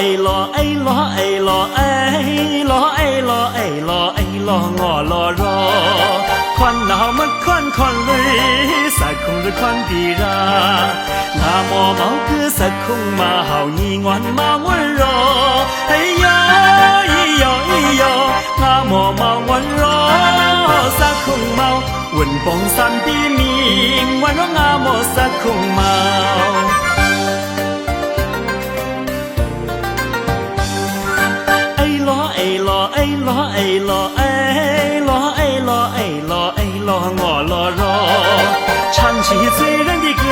哎咯哎咯哎咯哎咯哎咯哎咯哎咯我咯咯，看那么看看嘞，撒空的看地ra，那么毛个撒空嘛好你玩嘛温柔，哎呦哎呦哎呦，那么毛温柔，撒空毛，温风散的命，温柔那么撒空毛。哎咯哎咯哎咯哎咯哎咯哎咯哎咯我咯咯，唱起醉人的歌，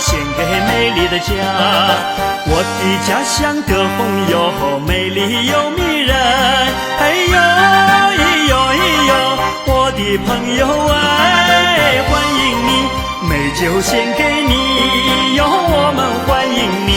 献给美丽的家。我的家乡的红油美丽又迷人，哎呦哎呦哎呦，我的朋友哎，欢迎你，美酒献给你，哟我们欢迎你。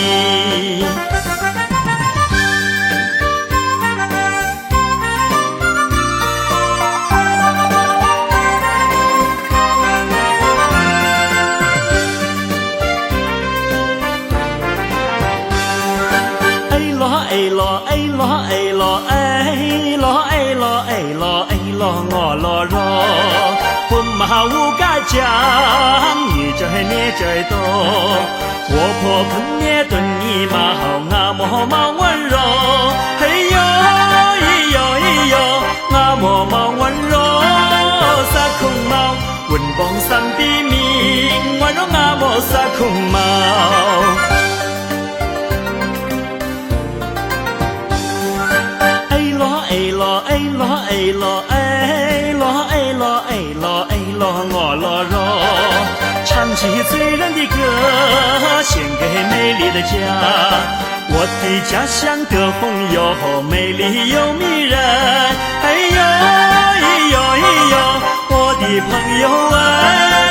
哎咯哎咯哎咯哎咯哎咯哎咯哎咯我咯咯，我马无嘎讲，你这捏这多，活泼喷捏对你嘛好那么嘛温柔，哎呦哎呦哎呦，那么嘛温柔，撒空毛，温风散的命，温柔那么撒空毛。哎咯哎咯哎咯哎咯哎咯哎咯哎咯我咯咯，唱起醉人的歌，献给美丽的家。我的家乡的红油美丽又迷人，哎呦哎呦哎呦，我的朋友哎。